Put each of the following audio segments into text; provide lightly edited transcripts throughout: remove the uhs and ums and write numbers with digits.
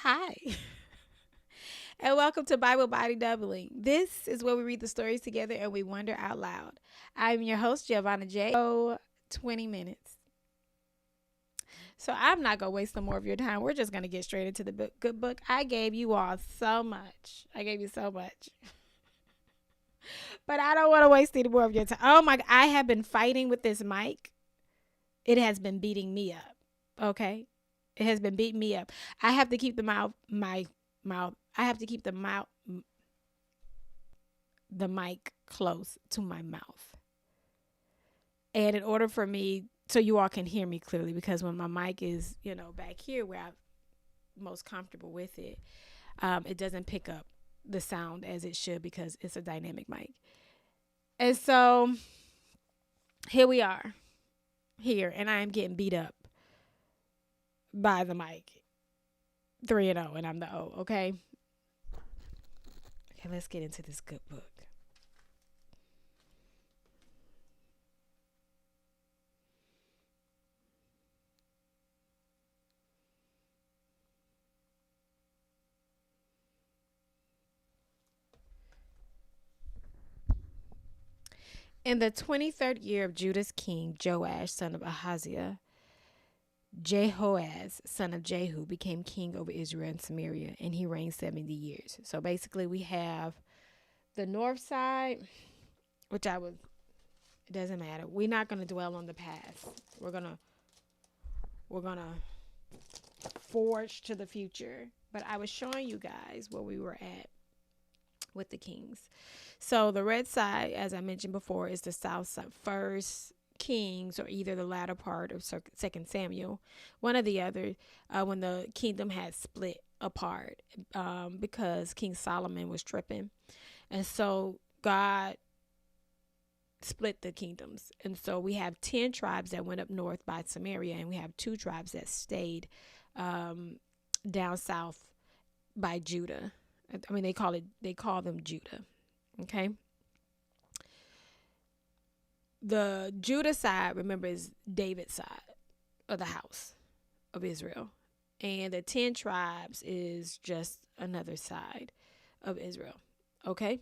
Hi, and welcome to Bible Body Doubling. This is where we read the stories together and we wonder out loud. I'm your host, Giovanna J. 20 minutes. So I'm not going to waste no more of your time. We're just going to get straight into the good book. I gave you all so much. I gave you so much. But I don't want to waste any more of your time. Oh my, I have been fighting with this mic. It has been beating me up. Okay? It has been beating me up. I have to keep my mouth. I have to keep the mic close to my mouth. And in order for me, so you all can hear me clearly, because when my mic is, back here where I'm most comfortable with it, it doesn't pick up the sound as it should because it's a dynamic mic. And so here we are, and I am getting beat up by the mic. 3-0, and I'm the O, okay? Okay, let's get into this good book. In the 23rd year of Judah's king, Joash, son of Ahaziah, Jehoaz, son of Jehu, became king over Israel and Samaria, and he reigned 70 years. So basically, we have the north side, which it doesn't matter. We're not going to dwell on the past. We're going to forge to the future. But I was showing you guys where we were at with the kings. So the red side, as I mentioned before, is the south side. First Kings, or either the latter part of Second Samuel, one or the other, when the kingdom had split apart, because King Solomon was tripping, and so God split the kingdoms. And so we have 10 tribes that went up north by Samaria, and we have 2 tribes that stayed down south by Judah. I mean, they call them Judah. Okay. The Judah side, remember, is David's side of the house of Israel. And the 10 tribes is just another side of Israel. Okay?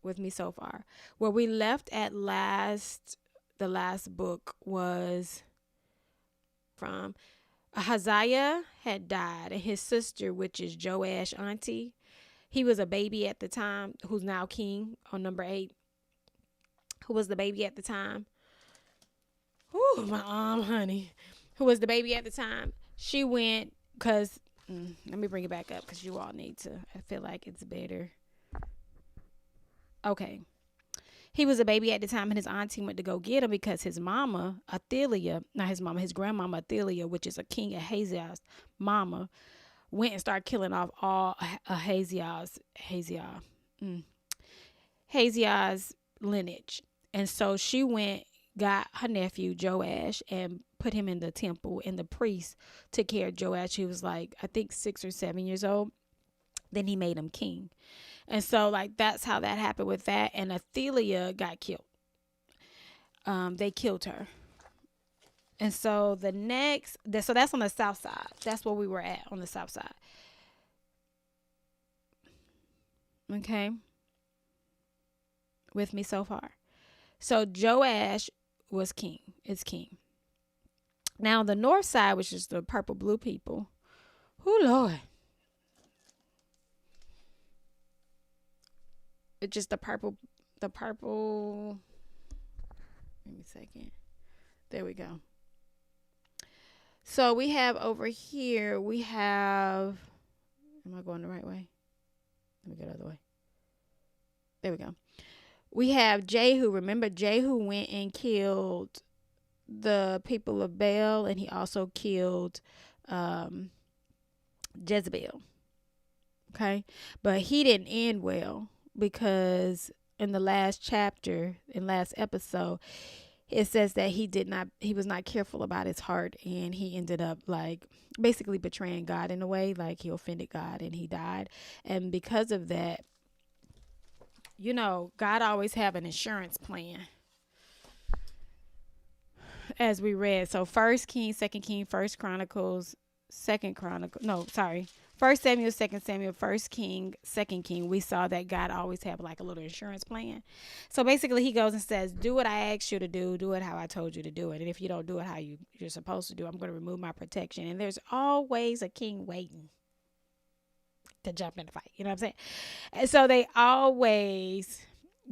With me so far. Where we left at the last book was from Ahaziah had died, and his sister, which is Joash auntie, he was a baby at the time, who's now king on number 8. Who was the baby at the time? Ooh, my arm, honey. Who was the baby at the time? She went, because, let me bring it back up, because you all need to. I feel like it's better. Okay. He was a baby at the time, and his auntie went to go get him because his grandmama Athaliah, which is a king Ahaziah's mama, went and started killing off all Ahaziah's lineage. And so she got her nephew Joash and put him in the temple, and the priest took care of Joash. He was like, I think 6 or 7 years old. Then he made him king. And so that's how that happened with that. And Athaliah got killed. They killed her. And so so that's on the south side. That's where we were at, on the south side. Okay. With me so far. So Joash was king. It's king. Now the north side, which is the purple blue people. Oh Lord. It's just the purple. Give me a second. There we go. So we have over here, am I going the right way? Let me go the other way. There we go. We have Jehu. Remember, Jehu went and killed the people of Baal, and he also killed Jezebel. Okay? But he didn't end well, because in the last episode, it says that he was not careful about his heart, and he ended up basically betraying God in a way, he offended God and he died. And because of that, God always have an insurance plan, as we read. So First King, Second King, First First Samuel, Second Samuel, First King, Second King, we saw that God always had like a little insurance plan. So basically, He goes and says, "Do what I asked you to do it how I told you to do it, and if you don't do it how you're supposed to do, I'm going to remove my protection." And there's always a king waiting to jump in the fight. You know what I'm saying? And so they always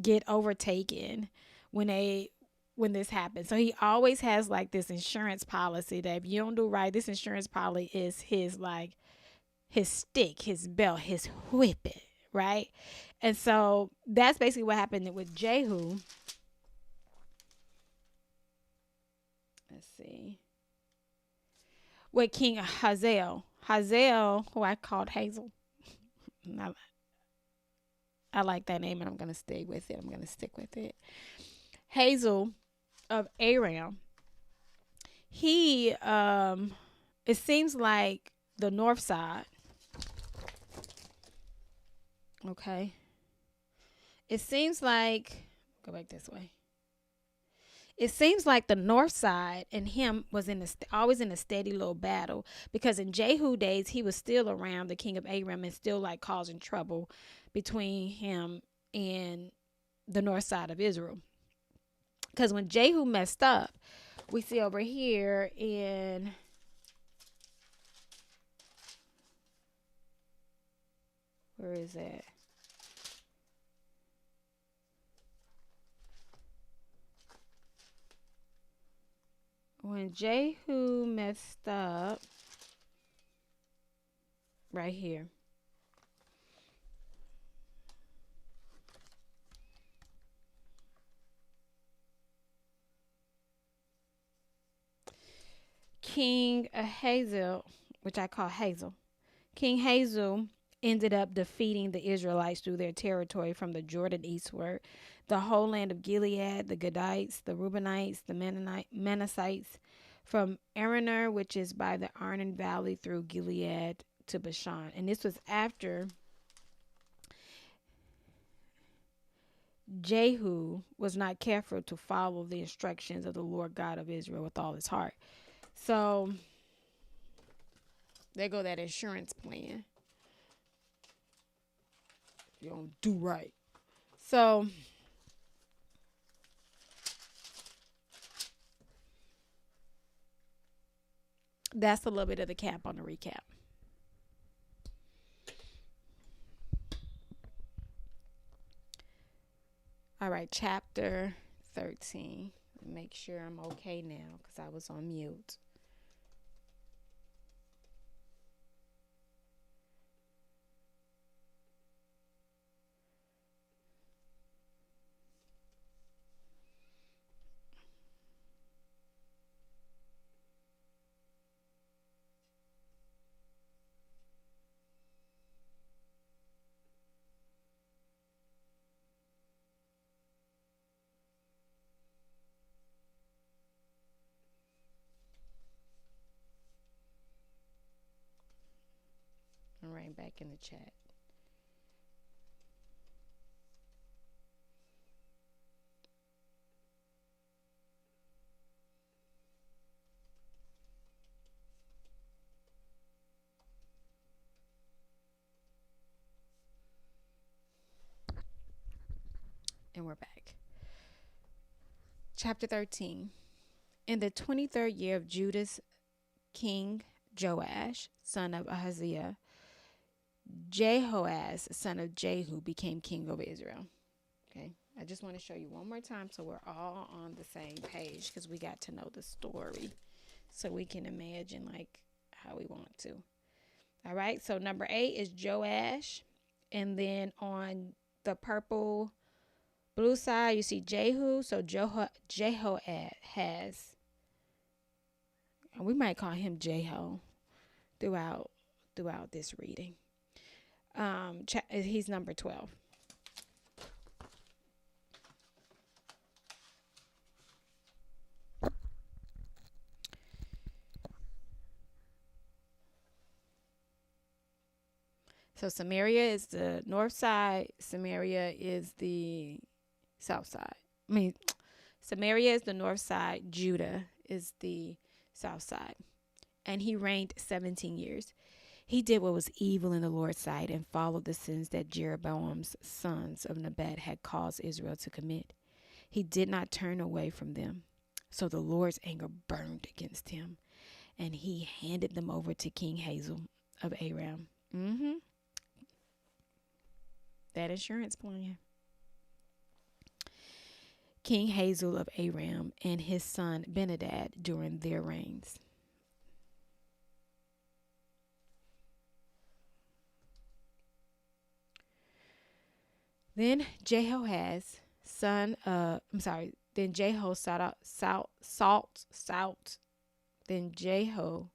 get overtaken when this happens. So He always has like this insurance policy that if you don't do right, this insurance policy is his stick, his belt, his whipping, right? And so that's basically what happened with Jehu. Let's see. With King Hazael. Hazael, who I called Hazel. I like that name and I'm going to stay with it. I'm going to stick with it. Hazel of Aram. He, it seems like the north side. Okay. It seems like, go back this way. It seems like the north side and him was always in a steady little battle, because in Jehu days he was still around the king of Aram and still like causing trouble between him and the north side of Israel. Because when Jehu messed up, we see over here in where is that? When Jehu messed up, right here. King Hazel, which I call Hazel. King Hazel ended up defeating the Israelites through their territory from the Jordan eastward, the whole land of Gilead, the Gadites, the Reubenites, the Manassites, from Aroner, which is by the Arnon Valley, through Gilead to Bashan. And this was after Jehu was not careful to follow the instructions of the Lord God of Israel with all his heart. So there go that insurance plan. You don't do right. So that's a little bit of the cap on the recap. All right, chapter 13. Make sure I'm okay now because I was on mute. All right, back in the chat. And we're back. Chapter 13. In the 23rd year of Judah's king Joash, son of Ahaziah, Jehoaz, son of Jehu, became king over Israel. Okay, I just want to show you one more time so we're all on the same page, because we got to know the story so we can imagine like how we want to. All right, so number 8 is Joash, and then on the purple blue side you see Jehu. So Jehoaz has, and we might call him Jeho throughout this reading. He's number 12. So Samaria is the north side. Samaria is the south side. Samaria is the north side. Judah is the south side. And he reigned 17 years. He did what was evil in the Lord's sight and followed the sins that Jeroboam's sons of Nebat had caused Israel to commit. He did not turn away from them. So the Lord's anger burned against him, and he handed them over to King Hazael of Aram. That insurance plan. King Hazael of Aram and his son Benadad during their reigns. Then Jehoahaz, son of, I'm sorry, then Jehoahaz, then Jehoahaz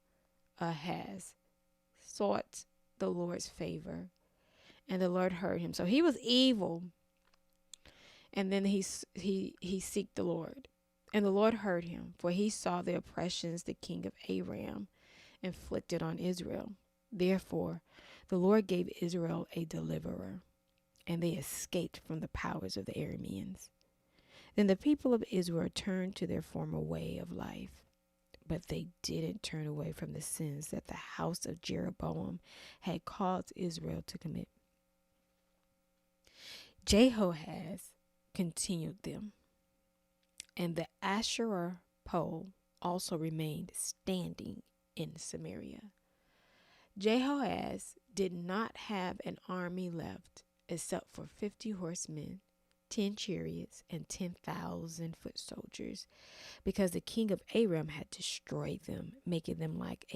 sought the Lord's favor, and the Lord heard him. So he was evil, and then he seeked the Lord, and the Lord heard him, for he saw the oppressions the king of Aram inflicted on Israel. Therefore, the Lord gave Israel a deliverer, and they escaped from the powers of the Arameans. Then the people of Israel turned to their former way of life, but they didn't turn away from the sins that the house of Jeroboam had caused Israel to commit. Jehoahaz continued them, and the Asherah pole also remained standing in Samaria. Jehoahaz did not have an army left except for 50 horsemen, 10 chariots, and 10,000 foot soldiers, because the king of Aram had destroyed them, making them like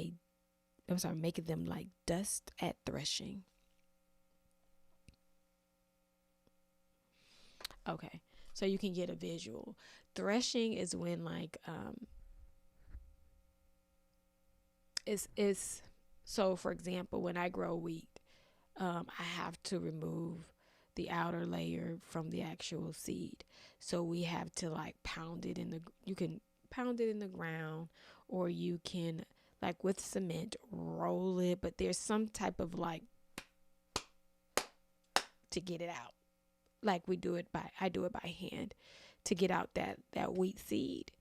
dust at threshing. Okay, so you can get a visual. Threshing is when it's so, for example, when I grow wheat, I have to remove the outer layer from the actual seed. So we have to pound it you can pound it in the ground, or you can with cement roll it, but there's some type of to get it out. I do it by hand to get out that wheat seed.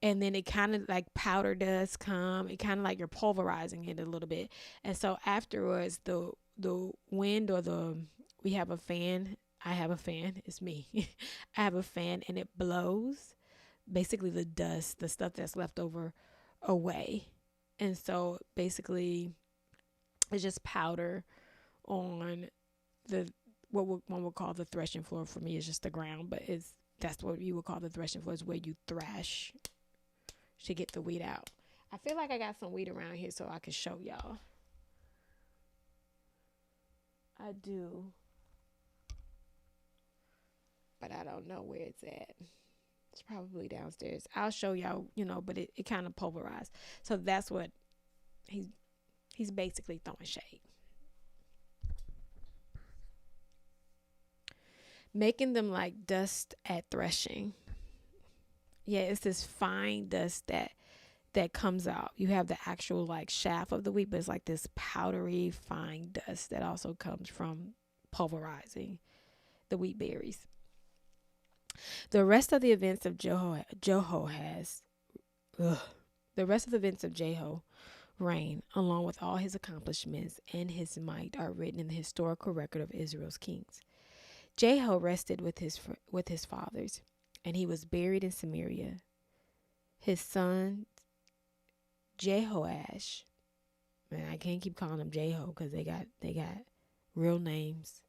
And then it kind of powder does come. It kind of you're pulverizing it a little bit. And so afterwards, the wind we have a fan. I have a fan. It's me. I have a fan, and it blows basically the dust, the stuff that's left over, away. And so basically it's just powder on what one would call the threshing floor. For me, it's just the ground, but that's what you would call the threshing floor, is where you thrash to get the wheat out. I feel like I got some wheat around here so I can show y'all. I do, but I don't know where it's at. It's probably downstairs. I'll show y'all, but it kind of pulverized. So that's what he's basically throwing shade. Making them like dust at threshing. Yeah, it's this fine dust that comes out. You have the actual shaft of the wheat, but it's like this powdery fine dust that also comes from pulverizing the wheat berries. The rest of the events of Jehu reign, along with all his accomplishments and his might, are written in the historical record of Israel's kings. Jehu rested with his fathers, and he was buried in Samaria. His son Jehoash, man, I can't keep calling them Jehu because they got real names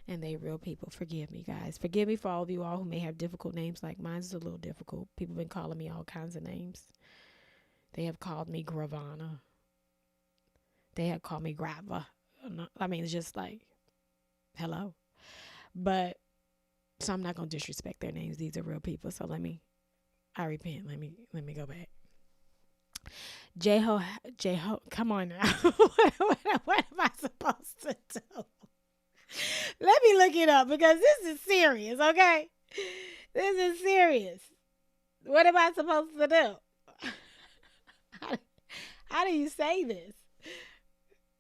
and they real people. Forgive me, guys. Forgive me for all of you all who may have difficult names. Like mine is a little difficult. People have been calling me all kinds of names. They have called me Gravana. They have called me Grava. I mean, it's just hello. But so I'm not gonna disrespect their names. These are real people. So I repent. Let me go back. Jehu, come on now. what am I supposed to do? Let me look it up because this is serious, okay? This is serious. What am I supposed to do? How do you say this?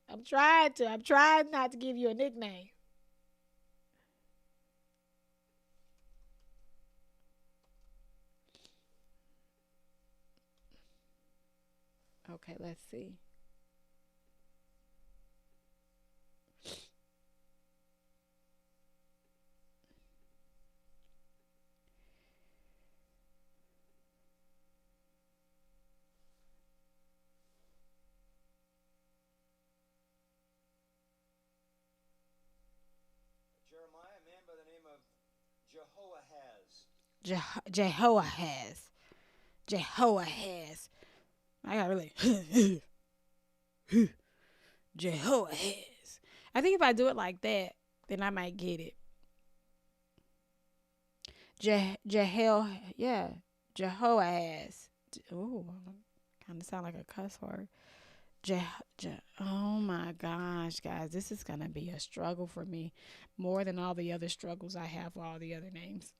I'm trying not to give you a nickname. Okay, let's see. Jehoahaz. Jehoahaz. I got really Jehoahaz. I think if I do it like that, then I might get it. Jehel, yeah, Jehoahaz. Oh, kind of sound like a cuss word. Je, oh my gosh, guys, this is gonna be a struggle for me, more than all the other struggles I have for all the other names.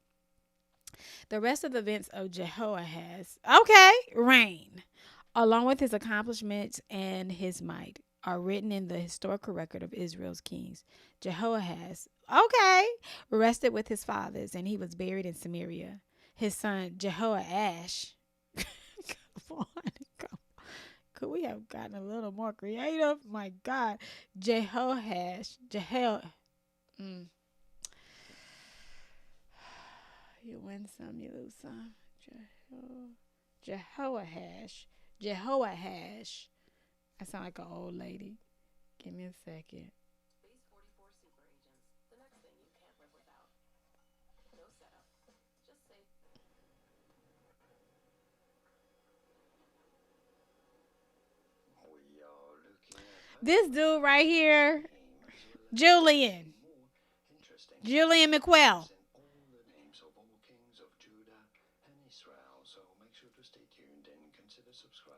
The rest of the events of Jehoahaz, okay, reign, along with his accomplishments and his might, are written in the historical record of Israel's kings. Jehoahaz, okay, rested with his fathers, and he was buried in Samaria. His son Jehoash, come on, could we have gotten a little more creative? My God, Jehoash, mm, you win some, you lose some. Jehoash. Jehoash. I sound like an old lady. Give me a second. This dude right here, Julian. Julian McQuell.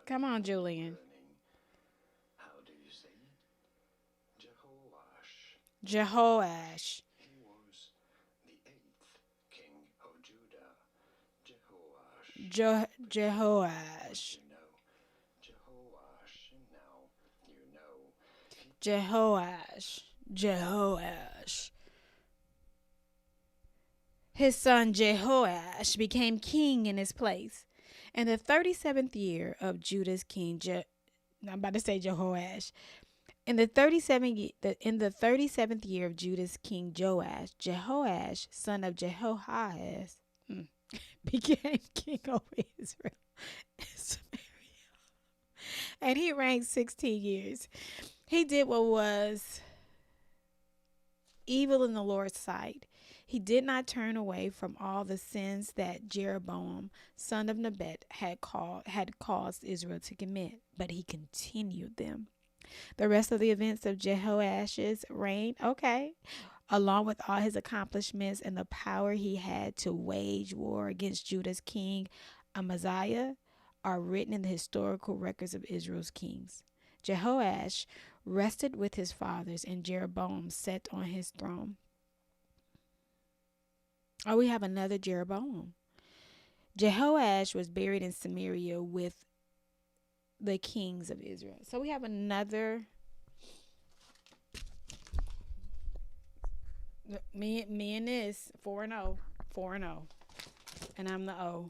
Come on, Julian. Jehoash. Jehoash. Jehoash. Jehoash. His son Jehoash became king in his place. In the 37th year of Judah's king, I'm about to say Jehoash. In the 37th year of Judah's king Joash, Jehoash, son of Jehoahaz, became king over Israel and Samaria. And he reigned 16 years. He did what was evil in the Lord's sight. He did not turn away from all the sins that Jeroboam, son of Nebat, had caused Israel to commit, but he continued them. The rest of the events of Jehoash's reign, okay, along with all his accomplishments and the power he had to wage war against Judah's king Amaziah, are written in the historical records of Israel's kings. Jehoash rested with his fathers, and Jeroboam sat on his throne. Oh, we have another Jeroboam. Jehoash was buried in Samaria with the kings of Israel. So we have another. Me and this 4-0, 4-0, and I'm the O.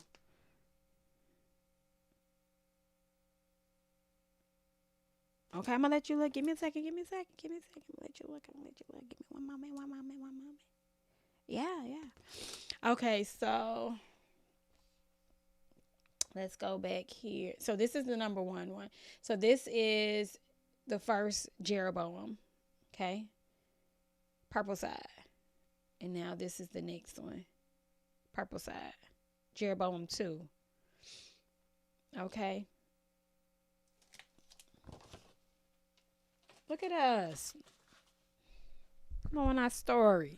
Okay, I'm gonna let you look. Give me a second. Give me a second. Give me a second. I'm gonna let you look. I'm gonna let you look. Give me one moment. One moment. One moment. Yeah, yeah. Okay, so let's go back here. So this is the number one. So this is the first Jeroboam. Okay, purple side, and now this is the next one, purple side, Jeroboam 2. Okay. Look at us. Knowing our story.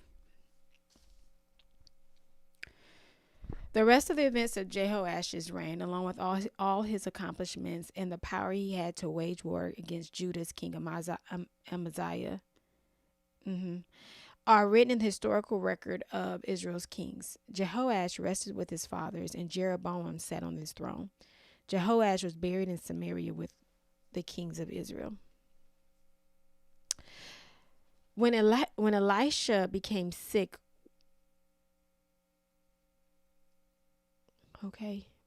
The rest of the events of Jehoash's reign, along with all his accomplishments and the power he had to wage war against Judah's king Amaziah, are written in the historical record of Israel's kings. Jehoash rested with his fathers, and Jeroboam sat on his throne. Jehoash was buried in Samaria with the kings of Israel. When Elisha became sick,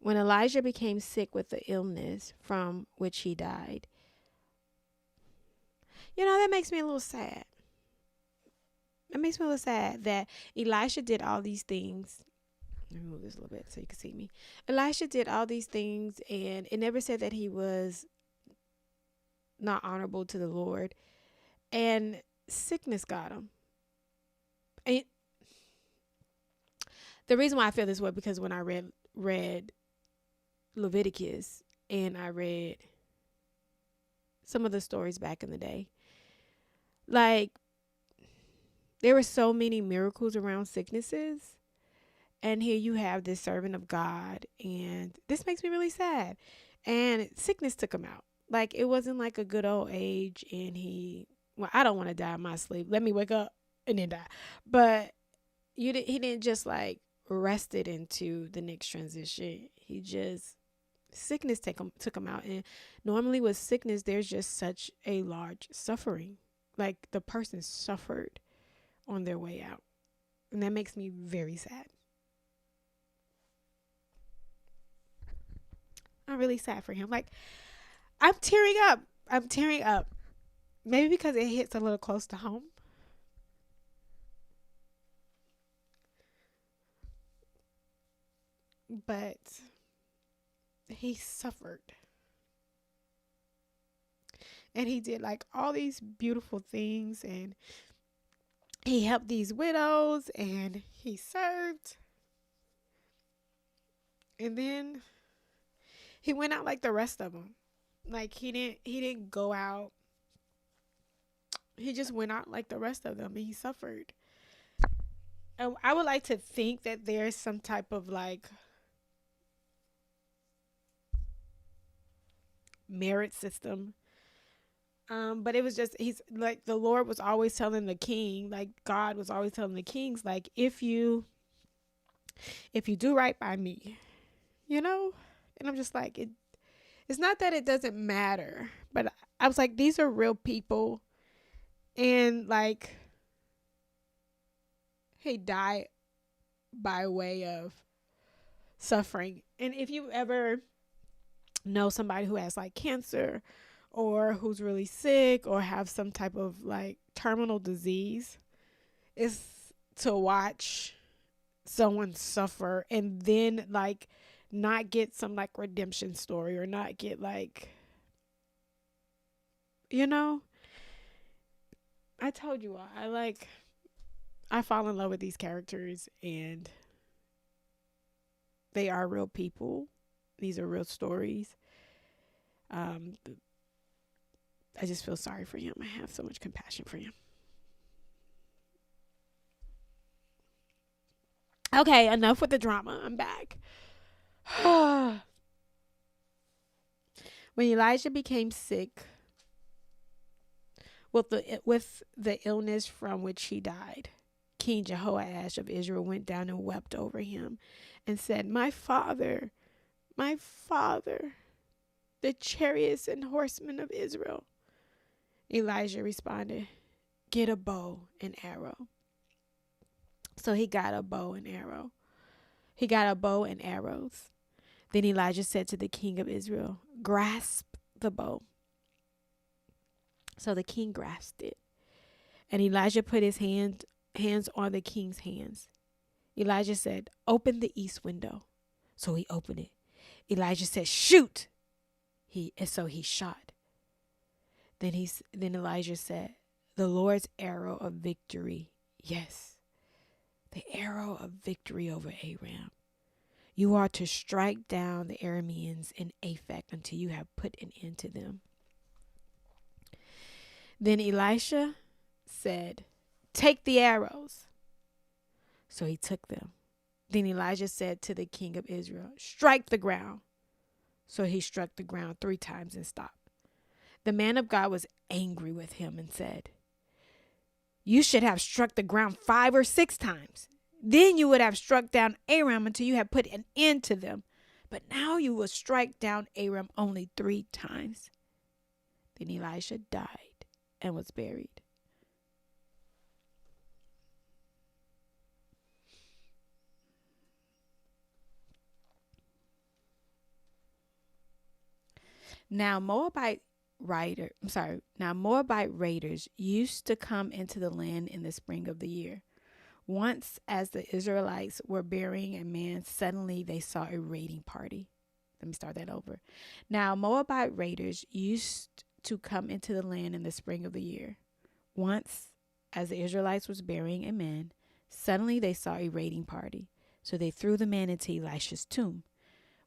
when Elijah became sick with the illness from which he died, that makes me a little sad. It makes me a little sad that Elisha did all these things. Let me move this a little bit so you can see me. Elisha did all these things, and it never said that he was not honorable to the Lord. And sickness got him. And The reason why I feel this way because when I read Leviticus and I read some of the stories back in the day, like there were so many miracles around sicknesses. And here you have this servant of God, and this makes me really sad. And sickness took him out. Like it wasn't like a good old age, and well, I don't want to die in my sleep. Let me wake up and then die. But he didn't just like rest it into the next transition. He just sickness took him out. And normally with sickness, there's just such a large suffering. Like the person suffered on their way out, and that makes me very sad. I'm really sad for him. Like I'm tearing up. I'm tearing up. Maybe because it hits a little close to home. But he suffered. And he did like all these beautiful things, and he helped these widows, and he served. And then he went out like the rest of them. Like he didn't go out. He just went out like the rest of them, and he suffered. And I would like to think that there's some type of like merit system. But it was just he's like the Lord was always telling the king, like God was always telling the kings, like if you do right by me, you know? And I'm just like it's not that it doesn't matter, but I was like, these are real people, and like he died by way of suffering. And if you ever know somebody who has like cancer or who's really sick or have some type of like terminal disease, is to watch someone suffer and then like not get some like redemption story or not get like, you know, I told you all, I fall in love with these characters, and they are real people. These are real stories. um I just feel sorry for him. I have so much compassion for him. Okay, enough with the drama. I'm back. When Elijah became sick with the illness from which he died, King Jehoash of Israel went down and wept over him and said, my father, the chariots and horsemen of Israel." Elijah responded, "Get a bow and arrow." So he got a bow and arrow. He got a bow and arrows. Then Elijah said to the king of Israel, "Grasp the bow." So the king grasped it. And Elijah put his hands on the king's hands. Elijah said, "Open the east window." So he opened it. Elijah said, "Shoot." So he shot. Then Elijah said, "The Lord's arrow of victory." Yes, the arrow of victory over Aram. "You are to strike down the Arameans in Aphek until you have put an end to them." Then Elisha said, "Take the arrows." So he took them. Then Elijah said to the king of Israel, "Strike the ground." So he struck the ground 3 times and stopped. The man of God was angry with him and said, "You should have struck the ground 5 or 6 times. Then you would have struck down Aram until you had put an end to them. But now you will strike down Aram only 3 times. Then Elisha died and was buried. Now Moabite raiders used to come into the land in the spring of the year. Once, as the Israelites were burying a man, suddenly they saw a raiding party. Let me start that over. Now, Moabite raiders used to come into the land in the spring of the year. Once, as the Israelites was burying a man, suddenly they saw a raiding party. So they threw the man into Elisha's tomb.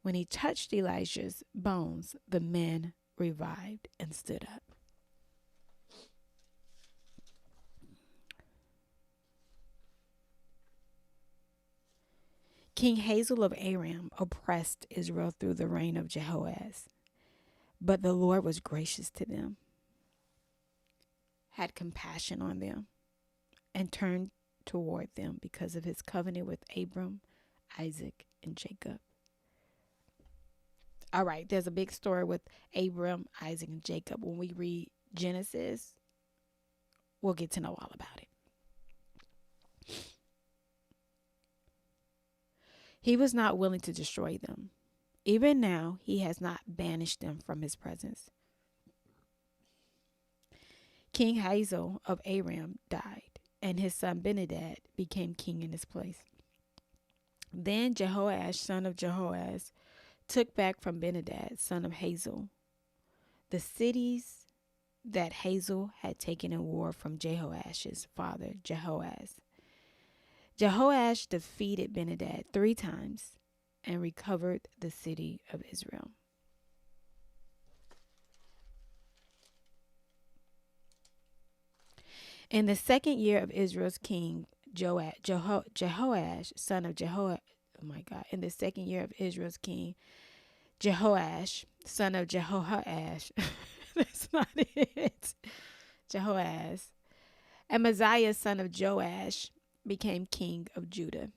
When he touched Elijah's bones, the man revived and stood up. King Hazael of Aram oppressed Israel through the reign of Jehoaz, but the Lord was gracious to them, had compassion on them, and turned toward them because of his covenant with Abram, Isaac, and Jacob. All right, there's a big story with Abram, Isaac, and Jacob. When we read Genesis, we'll get to know all about it. He was not willing to destroy them. Even now, he has not banished them from his presence. King Hazael of Aram died, and his son Benadad became king in his place. Then Jehoash, son of Jehoaz, took back from Benadad, son of Hazael, the cities that Hazael had taken in war from Jehoash's father, Jehoaz. Jehoash defeated Benadad 3 times and recovered the city of Israel. In the second year of Israel's king, Jehoash, son of Jehoash, in the second year of Israel's king, Jehoash, son of Jehoash, that's not it, Jehoaz, Amaziah, son of Joash, became king of Judah.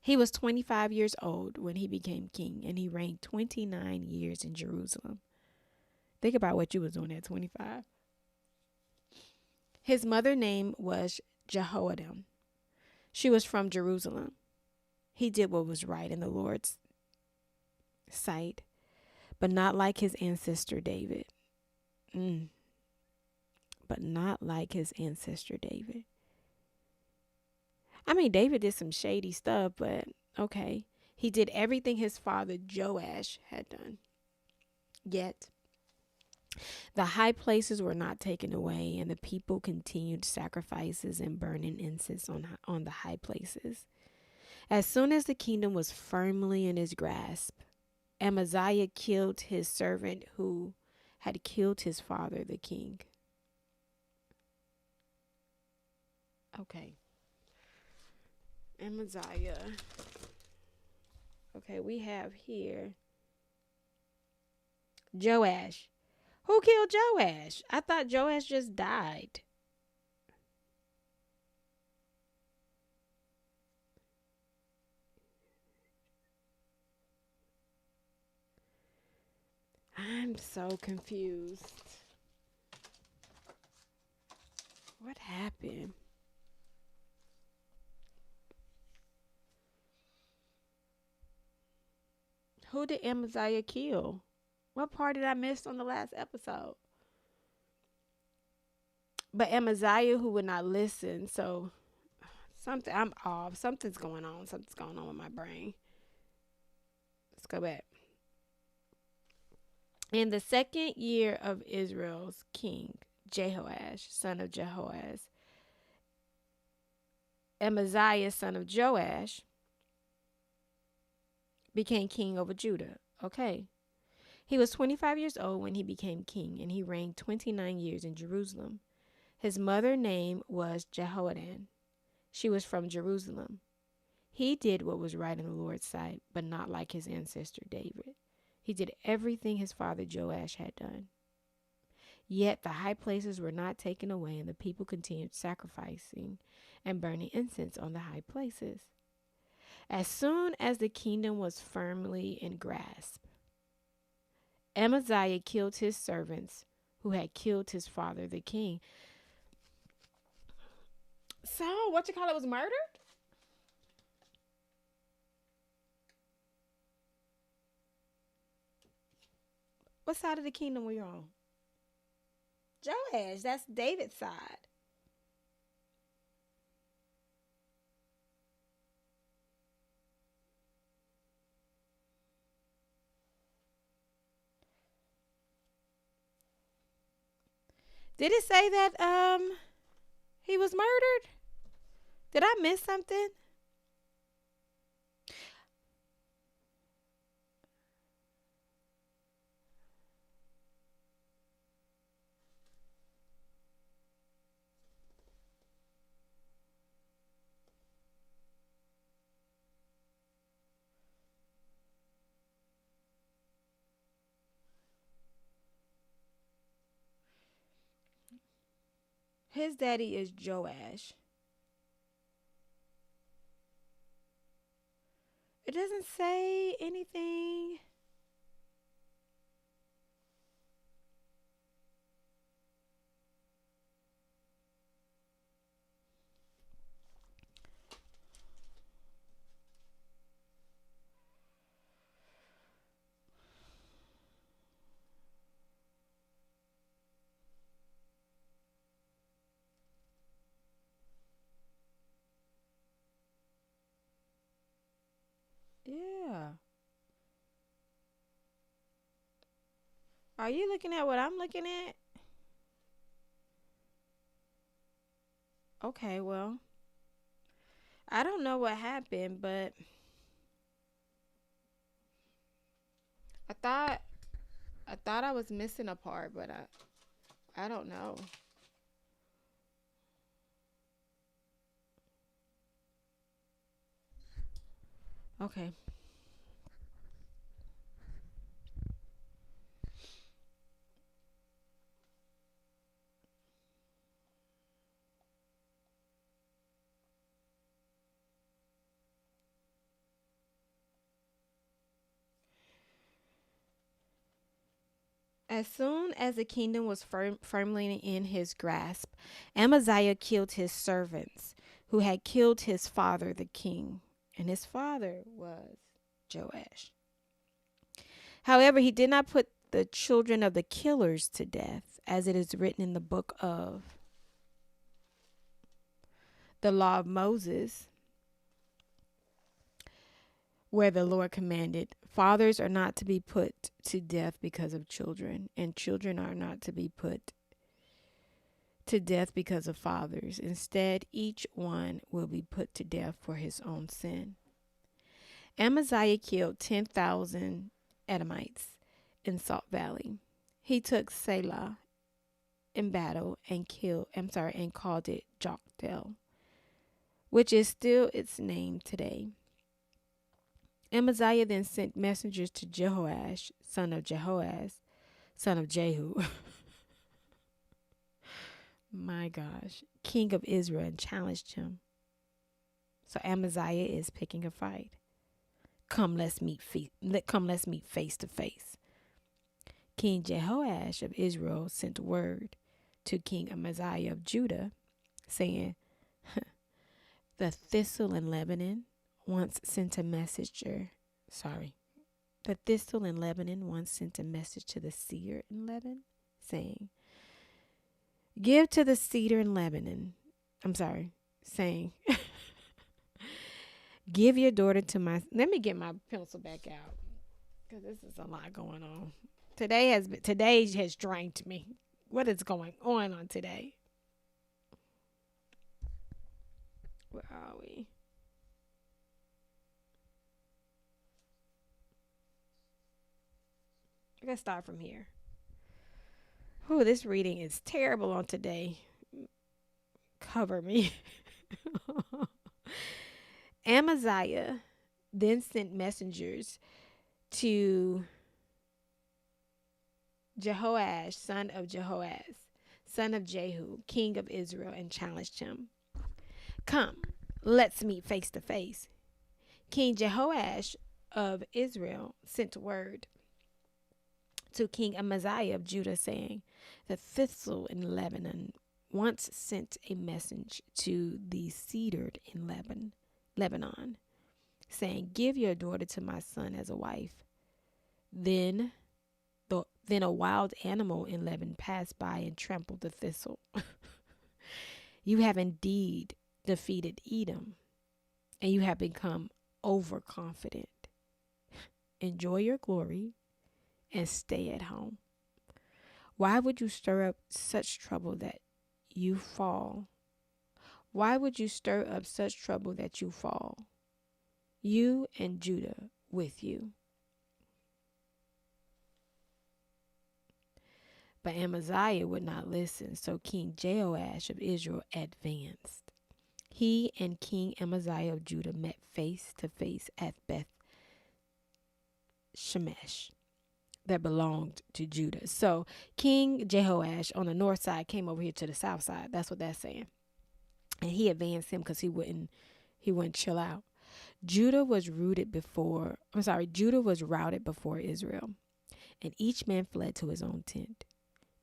He was 25 years old when he became king, and he reigned 29 years in Jerusalem. Think about what you was doing at 25. His mother's name was Jehoiakim. She was from Jerusalem. He did what was right in the Lord's sight, but not like his ancestor David. But not like his ancestor David. I mean, David did some shady stuff, but okay. He did everything his father Joash had done. Yet, the high places were not taken away, and the people continued sacrifices and burning incense on the high places. As soon as the kingdom was firmly in his grasp, Amaziah killed his servant who had killed his father, the king. Okay. Amaziah. Okay, we have here Joash. Who killed Joash? I thought Joash just died. I'm so confused. What happened? Who did Amaziah kill? What part did I miss on the last episode? But Amaziah who would not listen, so I'm off. Something's going on. Something's going on with my brain. Let's go back. In the second year of Israel's king, Jehoash, son of Jehoaz, Amaziah, son of Joash, became king over Judah. Okay. He was 25 years old when he became king, and he reigned 29 years in Jerusalem. His mother's name was Jehoiakim. She was from Jerusalem. He did what was right in the Lord's sight, but not like his ancestor David. He did everything his father Joash had done. Yet the high places were not taken away, and the people continued sacrificing and burning incense on the high places. As soon as the kingdom was firmly in grasp, Amaziah killed his servants who had killed his father, the king. So, was murdered? What side of the kingdom were you on? Joash, that's David's side. Did it say that he was murdered? Did I miss something? His daddy is Joash. It doesn't say anything. Yeah. Are you looking at what I'm looking at? Okay, well, I don't know what happened, but I thought I was missing a part, but I don't know. Okay. As soon as the kingdom was firmly in his grasp, Amaziah killed his servants who had killed his father, the king, and his father was Joash. However, he did not put the children of the killers to death, as it is written in the book of the law of Moses, where the Lord commanded, fathers are not to be put to death because of children, and children are not to be put to death because of fathers. Instead, each one will be put to death for his own sin. Amaziah killed 10,000 Edomites in Salt Valley. He took Selah in battle and called it Jokthel, which is still its name today. Amaziah then sent messengers to Jehoash, son of Jehoaz, son of Jehu, my gosh, king of Israel, and challenged him. So Amaziah is picking a fight. Come, let's meet face to face. King Jehoash of Israel sent word to King Amaziah of Judah, saying, the thistle in Lebanon once sent a messenger. Sorry. The thistle in Lebanon once sent a message to the cedar in Lebanon, saying, give to the cedar in Lebanon. I'm sorry, saying, give your daughter to my. Let me get my pencil back out, because this is a lot going on. Today has drained me. What is going on today? Where are we? I gotta start from here. Oh, this reading is terrible on today. Cover me. Amaziah then sent messengers to Jehoash, son of Jehoaz, son of Jehu, king of Israel, and challenged him. Come, let's meet face to face. King Jehoash of Israel sent word to King Amaziah of Judah, saying, the thistle in Lebanon once sent a message to the cedar in Lebanon, saying, give your daughter to my son as a wife. Then a wild animal in Lebanon passed by and trampled the thistle. You have indeed defeated Edom, and you have become overconfident. Enjoy your glory and stay at home. Why would you stir up such trouble that you fall? Why would you stir up such trouble that you fall? You and Judah with you. But Amaziah would not listen, so King Jehoash of Israel advanced. He and King Amaziah of Judah met face to face at Beth Shemesh. that belonged to Judah. So King Jehoash on the north side came over here to the south side. That's what that's saying. And he advanced him because he wouldn't chill out. Judah was routed before Israel, and each man fled to his own tent.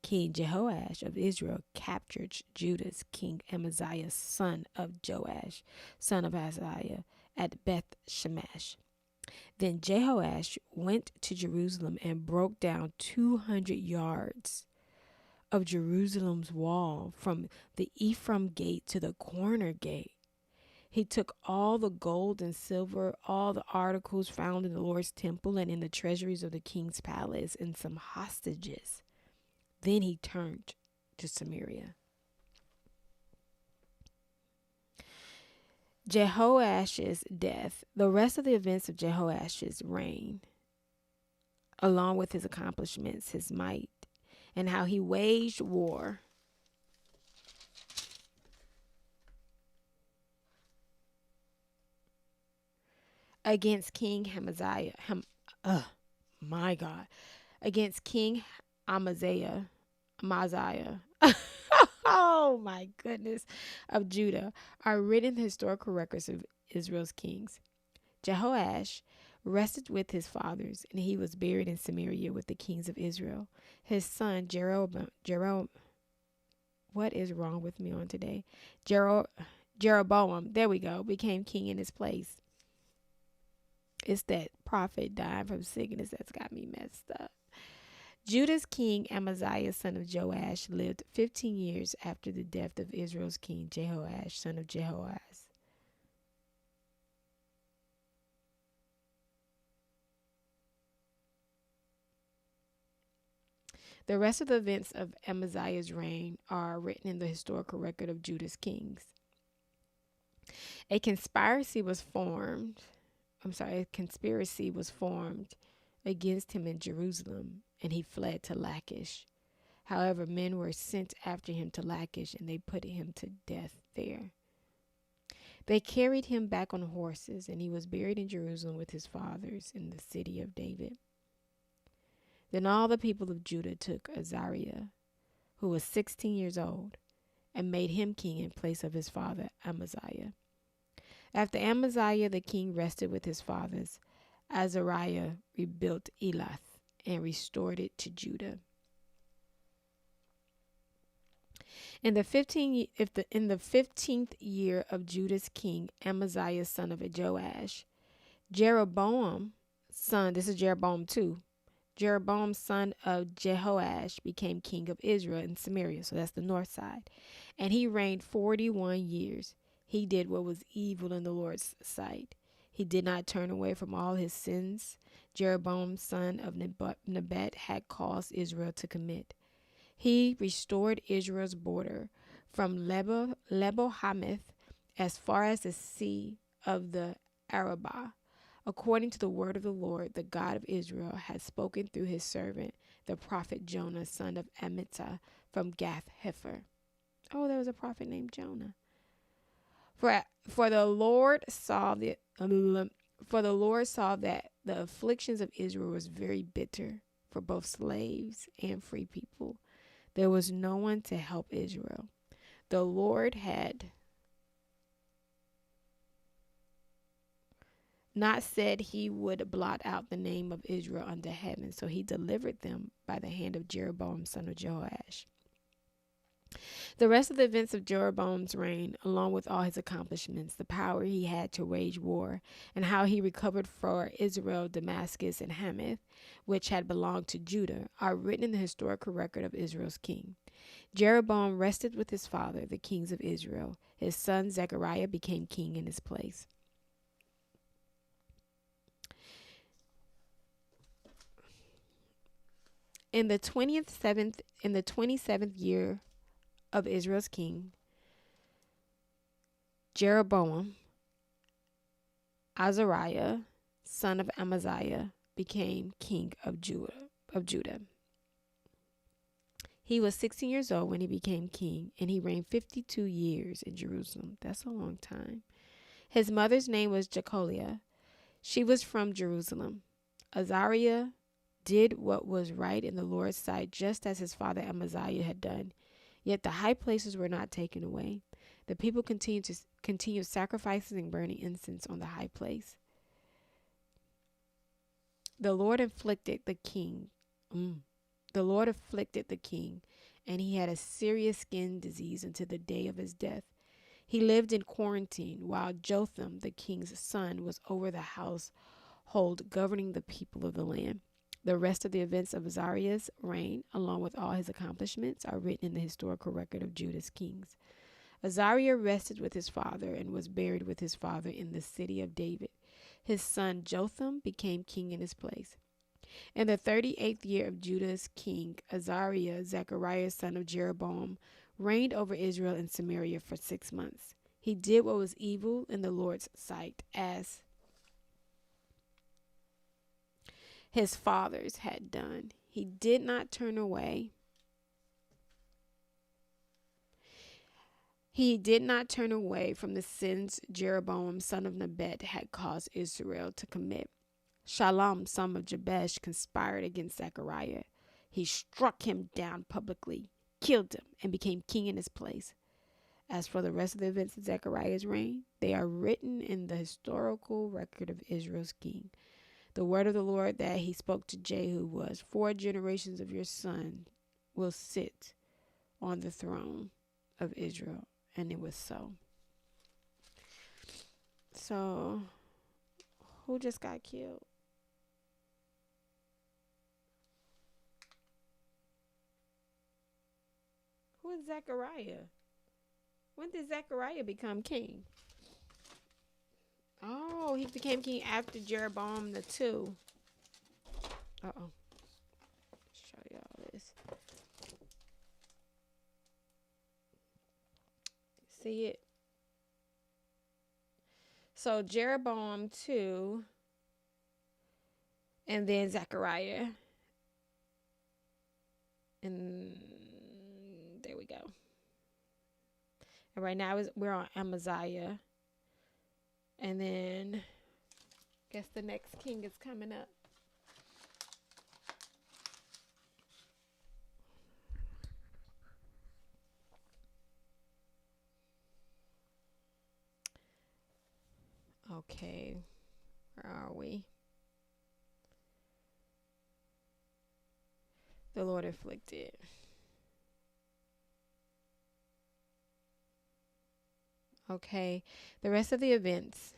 King Jehoash of Israel captured Judah's king Amaziah, son of Joash, son of Ahaziah, at Beth Shemesh. Then Jehoash went to Jerusalem and broke down 200 yards of Jerusalem's wall from the Ephraim gate to the corner gate. He took all the gold and silver, all the articles found in the Lord's temple and in the treasuries of the king's palace, and some hostages. Then he turned to Samaria. Jehoash's death. The rest of the events of Jehoash's reign, along with his accomplishments, his might, and how he waged war against King Amaziah. My God. Against King Amaziah. Oh my goodness. Of Judah are written in the historical records of Israel's kings. Jehoash rested with his fathers, and he was buried in Samaria with the kings of Israel. His son what is wrong with me on today? Jeroboam, there we go, became king in his place. It's that prophet dying from sickness that's got me messed up. Judah's king Amaziah, son of Joash, lived 15 years after the death of Israel's king Jehoash, son of Jehoahaz. The rest of the events of Amaziah's reign are written in the historical record of Judah's kings. A conspiracy was formed against him in Jerusalem, and he fled to Lachish. However, men were sent after him to Lachish, and they put him to death there. They carried him back on horses, and he was buried in Jerusalem with his fathers in the city of David. Then all the people of Judah took Azariah, who was 16 years old, and made him king in place of his father Amaziah. After Amaziah the king rested with his fathers, Azariah rebuilt Elath and restored it to Judah. In the 15th year of Judah's king Amaziah, son of Joash, Jeroboam, this is Jeroboam too. Jeroboam, son of Jehoash, became king of Israel in Samaria, so that's the north side, and he reigned 41 years. He did what was evil in the Lord's sight. He did not turn away from all his sins Jeroboam, son of Nebat, had caused Israel to commit. He restored Israel's border from Lebo-Hamath as far as the sea of the Arabah, according to the word of the Lord, the God of Israel, had spoken through his servant, the prophet Jonah, son of Amittai, from Gath-Hepher. Oh, there was a prophet named Jonah. For the Lord saw that the afflictions of Israel was very bitter for both slaves and free people. There was no one to help Israel. The Lord had not said he would blot out the name of Israel under heaven, so he delivered them by the hand of Jeroboam, son of Joash. The rest of the events of Jeroboam's reign, along with all his accomplishments, the power he had to wage war, and how he recovered for Israel Damascus and Hamath, which had belonged to Judah, are written in the historical record of Israel's king. Jeroboam rested with his father, the kings of Israel. His son Zechariah became king in his place. In the 27th year of Israel's king, Jeroboam, Azariah, son of Amaziah, became king of Judah. He was 16 years old when he became king, and he reigned 52 years in Jerusalem. That's a long time. His mother's name was Jecholiah. She was from Jerusalem. Azariah did what was right in the Lord's sight, just as his father Amaziah had done. Yet the high places were not taken away. The people continued sacrificing and burning incense on the high place. The Lord afflicted the king. The Lord afflicted the king, and he had a serious skin disease until the day of his death. He lived in quarantine while Jotham, the king's son, was over the household, governing the people of the land. The rest of the events of Azariah's reign, along with all his accomplishments, are written in the historical record of Judah's kings. Azariah rested with his father and was buried with his father in the city of David. His son Jotham became king in his place. In the 38th year of Judah's king Azariah, Zechariah, son of Jeroboam, reigned over Israel and Samaria for 6 months. He did what was evil in the Lord's sight, as his fathers had done. He did not turn away. He did not turn away from the sins Jeroboam, son of Nebat, had caused Israel to commit. Shallum, son of Jabesh, conspired against Zechariah. He struck him down publicly, killed him, and became king in his place. As for the rest of the events of Zechariah's reign, they are written in the historical record of Israel's king. The word of the Lord that he spoke to Jehu was, 4 generations of your son will sit on the throne of Israel. And it was so. So, who just got killed? Who is Zechariah? When did Zechariah become king? Oh, he became king after Jeroboam the 2. Uh-oh. Show y'all this. See it? So Jeroboam 2, and then Zechariah. And there we go. And right now we're on Amaziah. And then guess the next king is coming up. Okay, where are we? The Lord afflicted. Okay, the rest of the events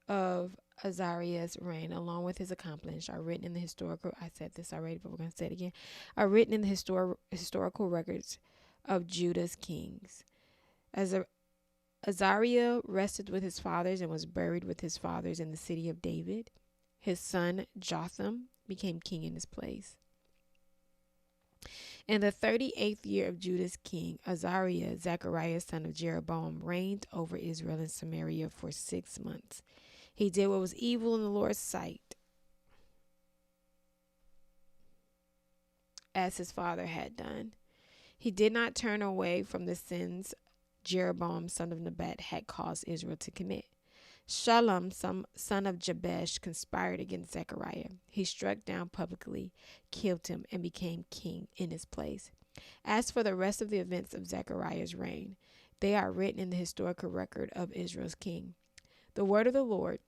of Azariah's reign, along with his accomplishments, are written in the historical. I said this already, but we're going to say it again. Are written in the historical records of Judah's kings. Azariah rested with his fathers and was buried with his fathers in the city of David. His son Jotham became king in his place. In the 38th year of Judah's king, Azariah, Zechariah, son of Jeroboam, reigned over Israel and Samaria for 6 months. He did what was evil in the Lord's sight, as his father had done. He did not turn away from the sins Jeroboam, son of Nebat, had caused Israel to commit. Shallum, son of Jabesh, conspired against Zechariah. He struck down publicly, killed him, and became king in his place. As for the rest of the events of Zechariah's reign, they are written in the historical record of Israel's king. The word of the Lord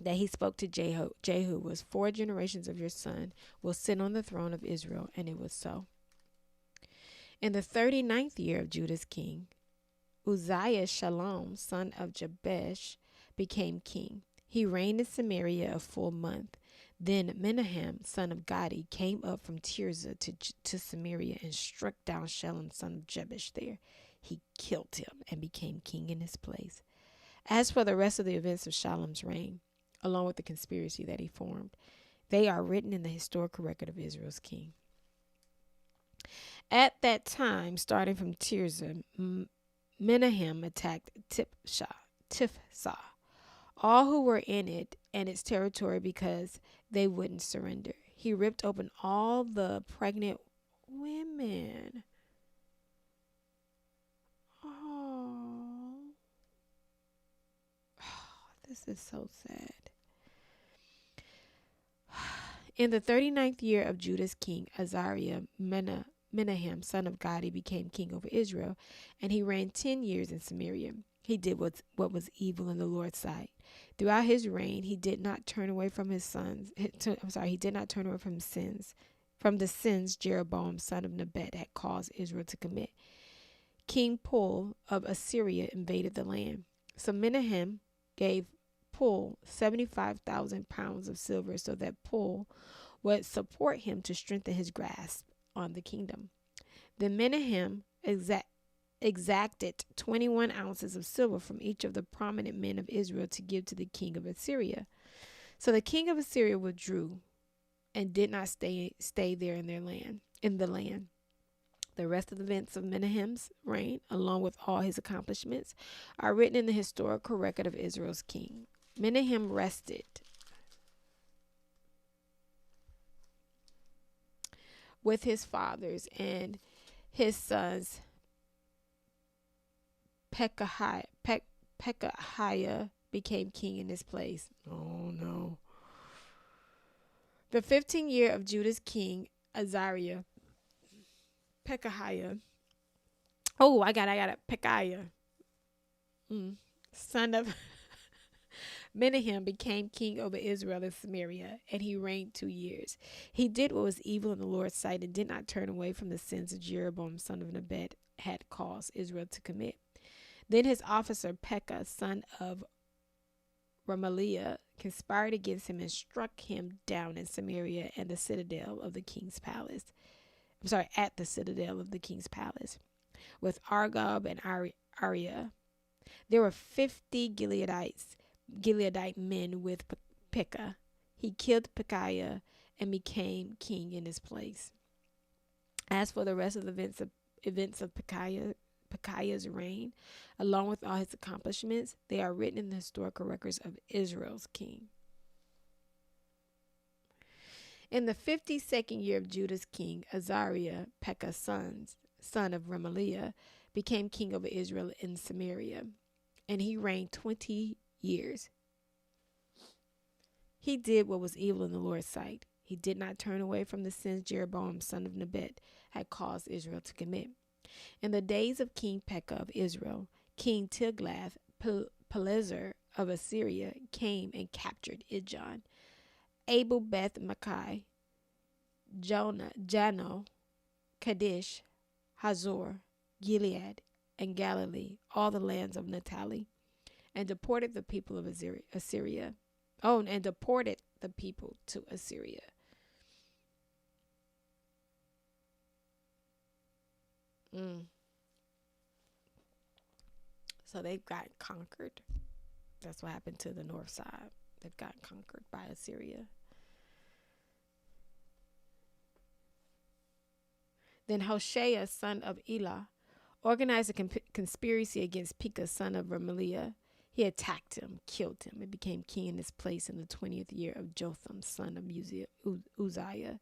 that he spoke to Jehu was, 4 generations of your son will sit on the throne of Israel, and it was so. In the 39th year of Judah's king, Uzziah Shalom, son of Jabesh, became king. He reigned in Samaria a full month. Then Menahem, son of Gadi, came up from Tirzah to Samaria and struck down Shalom, son of Jabesh there. He killed him and became king in his place. As for the rest of the events of Shalom's reign, along with the conspiracy that he formed, they are written in the historical record of Israel's king. At that time, starting from Tirzah, Menahem attacked Tifsah, all who were in it and its territory, because they wouldn't surrender. He ripped open all the pregnant women. Oh, this is so sad. In the 39th year of Judah's king Azariah, Menahem, son of Gadi, became king over Israel, and he reigned 10 years in Samaria. He did what was evil in the Lord's sight. Throughout his reign, he did not turn away from his sons. He did not turn away from the sins Jeroboam, son of Nebat, had caused Israel to commit. King Pul of Assyria invaded the land. So Menahem gave Pul 75,000 pounds of silver so that Pul would support him to strengthen his grasp on the kingdom. Then Menahem exacted 21 ounces of silver from each of the prominent men of Israel to give to the king of Assyria. So the king of Assyria withdrew and did not stay there in the land. The rest of the events of Menahem's reign, along with all his accomplishments, are written in the historical record of Israel's king. Menahem rested with his fathers, and his sons Pekahiah became king in his place. Oh no. The 15th year of Judah's king Azariah, Pekahiah. Oh, I got it. Pekahiah, son of Menahem, became king over Israel and Samaria, and he reigned 2 years. He did what was evil in the Lord's sight and did not turn away from the sins of Jeroboam, son of Nebat, had caused Israel to commit. Then his officer Pekah, son of Remaliah, conspired against him and struck him down in Samaria and the citadel of the king's palace. At the citadel of the king's palace, with Argob and Ariah. There were 50 Gileadite men with Pekah. He killed Pekahiah and became king in his place. As for the rest of the events of Pekahiah's reign, along with all his accomplishments, they are written in the historical records of Israel's king. In the 52nd year of Judah's king, Azariah, Pekah's son of Remaliah, became king over Israel in Samaria, and he reigned 20 years. He did what was evil in the Lord's sight. He did not turn away from the sins Jeroboam, son of Nebat, had caused Israel to commit. In the days of King Pekah of Israel, King Tiglath-Pileser of Assyria came and captured Ijon, Abel Beth Makkah, Jano, Kadesh, Hazor, Gilead, and Galilee, all the lands of Naphtali, and deported the people of Assyria. And deported the people to Assyria. So they've got conquered. That's what happened to the north side. They've got conquered by Assyria. Then Hoshea, son of Elah, organized a conspiracy against Pekah, son of Remaliah. He attacked him, killed him, and became king in his place in the 20th year of Jotham, son of Uzziah.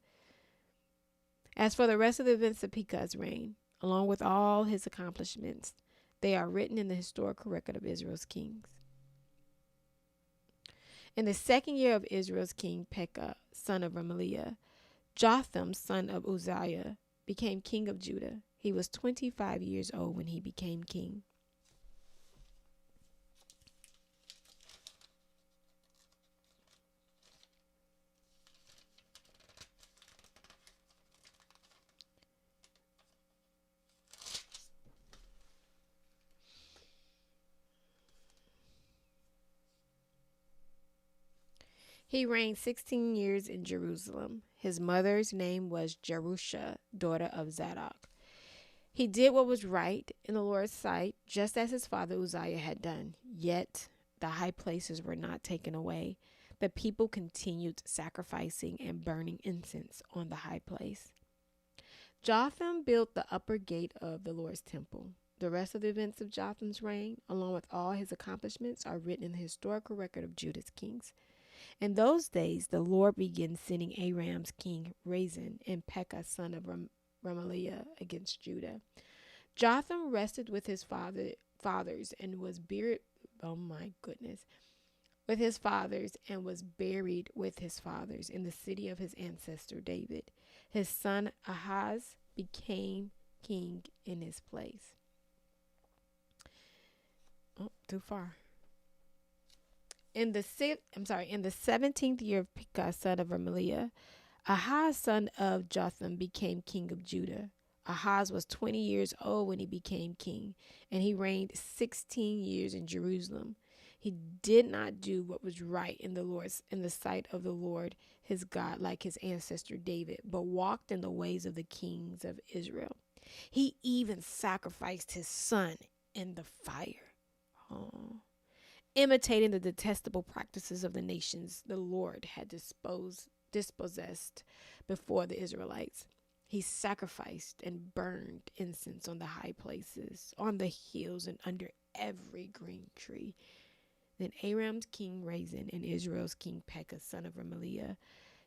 As for the rest of the events of Pekah's reign, along with all his accomplishments, they are written in the historical record of Israel's kings. In the 2nd year of Israel's king Pekah, son of Remaliah, Jotham, son of Uzziah, became king of Judah. He was 25 years old when he became king. He reigned 16 years in Jerusalem. His mother's name was Jerusha, daughter of Zadok. He did what was right in the Lord's sight, just as his father Uzziah had done. Yet the high places were not taken away. The people continued sacrificing and burning incense on the high place. Jotham built the upper gate of the Lord's temple. The rest of the events of Jotham's reign, along with all his accomplishments, are written in the historical record of Judah's kings. In those days, the Lord began sending Aram's king Rezin and Pekah, son of Remaliah, against Judah. Jotham rested with his fathers and was buried. Oh my goodness. with his fathers and was buried with his fathers in the city of his ancestor David. His son Ahaz became king in his place. Oh, too far. In the 17th year of Pekah, son of Remaliah, Ahaz, son of Jotham, became king of Judah. Ahaz was 20 years old when he became king, and he reigned 16 years in Jerusalem. He did not do what was right in the sight of the Lord his God, like his ancestor David, but walked in the ways of the kings of Israel. He even sacrificed his son in the fire. Oh. Imitating the detestable practices of the nations the Lord had dispossessed before the Israelites. He sacrificed and burned incense on the high places, on the hills, and under every green tree. Then Aram's king Rezin and Israel's king Pekah, son of Remaliah,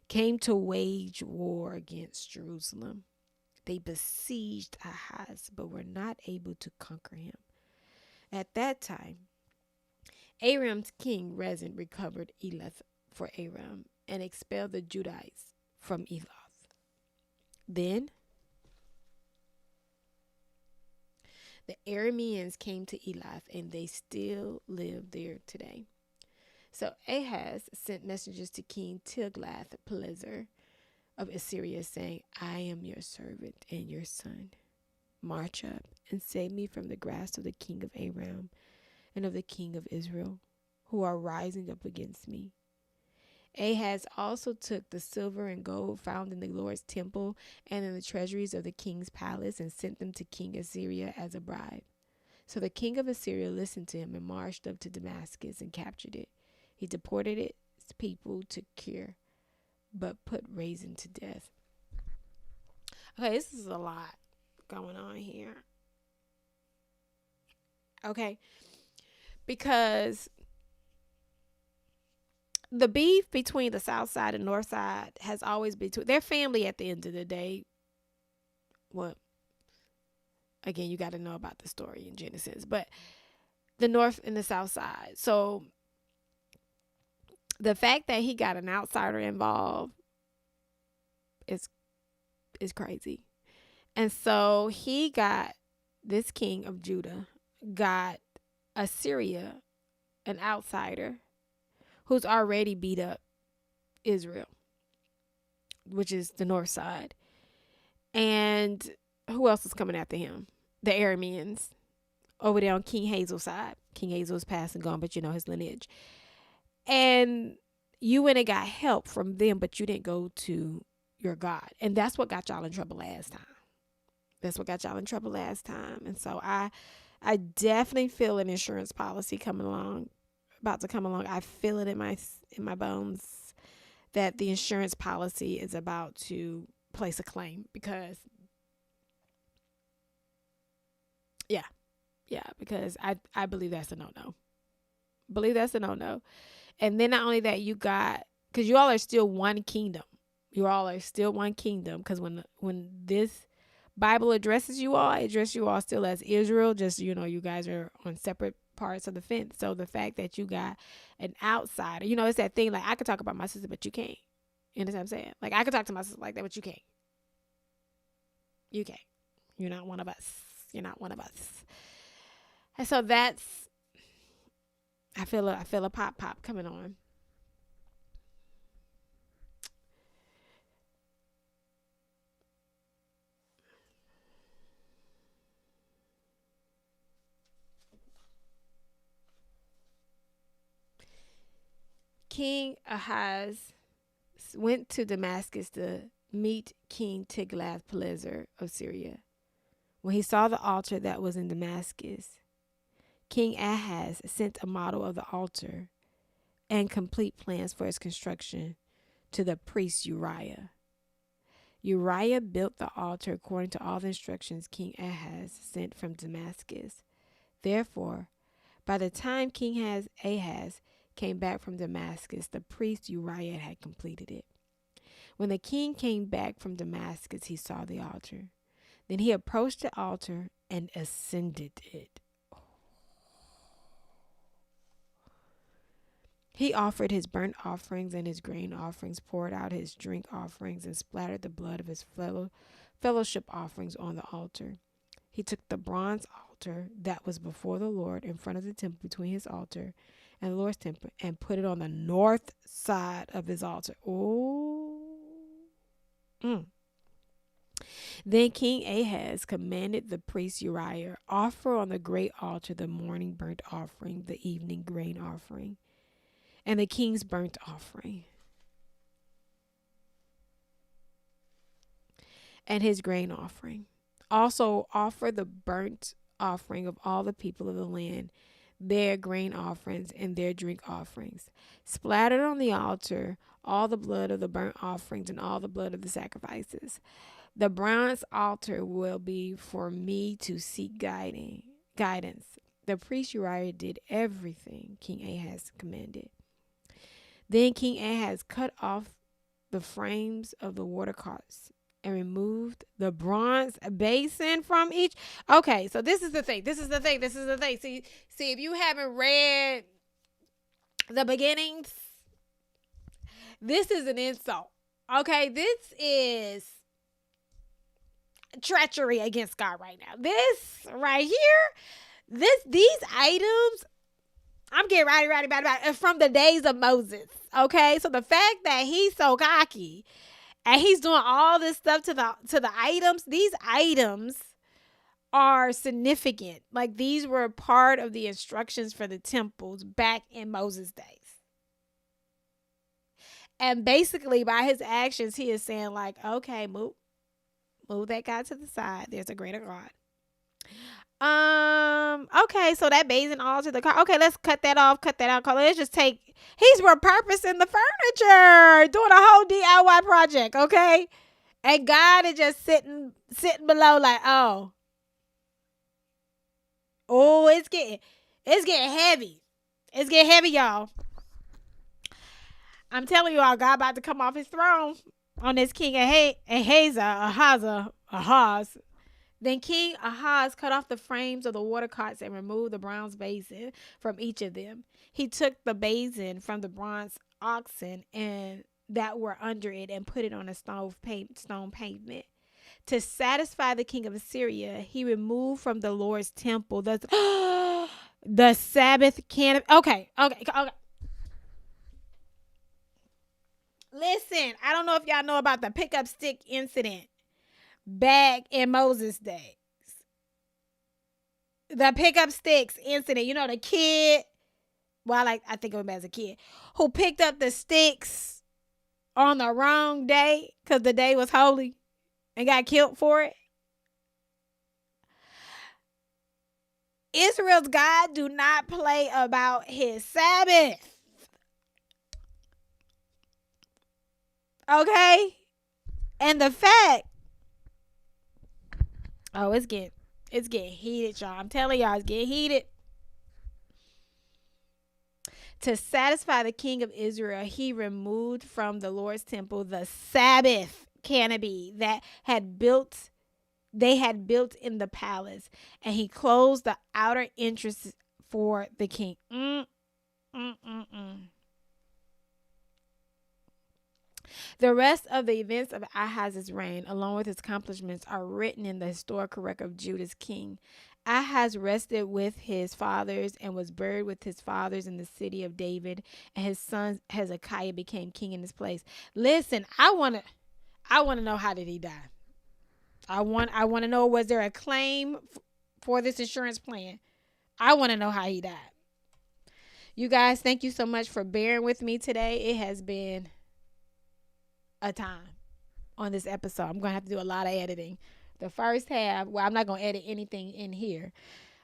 came to wage war against Jerusalem. They besieged Ahaz, but were not able to conquer him. At that time, Aram's king Rezin recovered Elath for Aram and expelled the Judites from Elath. Then the Arameans came to Elath, and they still live there today. So Ahaz sent messengers to King Tiglath-Pileser of Assyria, saying, I am your servant and your son. March up and save me from the grasp of the king of Aram and of the king of Israel, who are rising up against me. Ahaz also took the silver and gold found in the Lord's temple and in the treasuries of the king's palace and sent them to King Assyria as a bribe. So the king of Assyria listened to him and marched up to Damascus and captured it. He deported its people to Kir, but put Rezin to death. Okay, this is a lot going on here. Okay, because the beef between the south side and north side has always been their family at the end of the day. Well, again, you got to know about the story in Genesis, but the north and the south side. So the fact that he got an outsider involved is crazy. And so this king of Judah got Assyria, an outsider, who's already beat up Israel, which is the north side. And who else is coming after him? The Arameans over there on King Hazel's side. King Hazel's passed and gone, but you know his lineage. And you went and got help from them, but you didn't go to your God. And that's what got y'all in trouble last time. And so I definitely feel an insurance policy about to come along. I feel it in my bones that the insurance policy is about to place a claim because because I believe that's a no-no. And then not only that, because you all are still one kingdom. Because when this Bible addresses you all, it addresses you all still as Israel. Just, you guys are on separate parts of the fence. So the fact that you got an outsider, it's that thing like I could talk about my sister, but you can't. You understand what I'm saying? Like I could talk to my sister like that, but you can't. You can't. You're not one of us. And so I feel a pop coming on. King Ahaz went to Damascus to meet King Tiglath-Pileser of Syria. When he saw the altar that was in Damascus, King Ahaz sent a model of the altar and complete plans for its construction to the priest Uriah. Uriah built the altar according to all the instructions King Ahaz sent from Damascus. Therefore, by the time King Ahaz came back from Damascus, the priest Uriah had completed it. When the king came back from Damascus, he saw the altar. Then he approached the altar and ascended it. He offered his burnt offerings and his grain offerings, poured out his drink offerings, and splattered the blood of his fellowship offerings on the altar. He took the bronze altar that was before the Lord in front of the temple between his altar and the Lord's temple and put it on the north side of his altar. Oh. Then King Ahaz commanded the priest Uriah, offer on the great altar the morning burnt offering, the evening grain offering, and the king's burnt offering, and his grain offering. Also offer the burnt offering of all the people of the land, their grain offerings and their drink offerings. Splattered on the altar all the blood of the burnt offerings and all the blood of the sacrifices. The bronze altar will be for me to seek guidance. The priest Uriah did everything King Ahaz commanded. Then King Ahaz cut off the frames of the water carts and removed the bronze basin from each. Okay, so this is the thing. See, if you haven't read the beginnings, this is an insult. Okay, this is treachery against God right now. This right here, these items, I'm getting rowdy about it from the days of Moses. Okay, so the fact that he's so cocky and he's doing all this stuff to the items, these items are significant. Like, these were part of the instructions for the temples back in Moses' days. And basically, by his actions, he is saying, like, okay, move that guy to the side. There's a greater God. Okay, so that basin altar, the car. Okay, let's cut that off. Let's just take. He's repurposing the furniture, doing a whole DIY project. Okay, and God is just sitting below, like, oh, it's getting heavy. It's getting heavy, y'all. I'm telling you all, God about to come off his throne on this King Ahaz. Then King Ahaz cut off the frames of the water carts and removed the bronze basin from each of them. He took the basin from the bronze oxen and that were under it and put it on a stone pavement. To satisfy the king of Assyria, he removed from the Lord's temple the Sabbath canopy. Okay. Listen, I don't know if y'all know about the pickup stick incident back in Moses' days. The pickup sticks incident. You know, the kid, well, I think of him as a kid, who picked up the sticks on the wrong day because the day was holy and got killed for it. Israel's God do not play about his Sabbath. Okay? And the fact, it's getting heated, y'all. I'm telling y'all, it's getting heated. To satisfy the king of Israel, he removed from the Lord's temple the Sabbath canopy that they had built in the palace, and he closed the outer entrance for the king. The rest of the events of Ahaz's reign, along with his accomplishments, are written in the historical record of Judah's king. Ahaz rested with his fathers and was buried with his fathers in the city of David, and his son Hezekiah became king in his place. Listen, I want to know, how did he die? I want to know, was there a claim for this insurance plan? I want to know how he died. You guys, thank you so much for bearing with me today. It has been a time on this episode. I'm going to have to do a lot of editing. The first half, well, I'm not going to edit anything in here.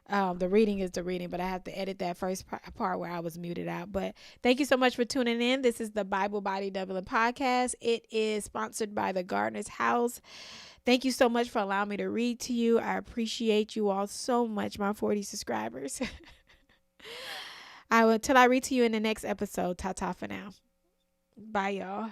The reading is the reading, but I have to edit that first part where I was muted out. But thank you so much for tuning in. This is the Bible Body Doubling podcast. It is sponsored by the Gardener's House. Thank you so much for allowing me to read to you. I appreciate you all so much, my 40 subscribers. Till I read to you in the next episode. Ta-ta for now. Bye, y'all.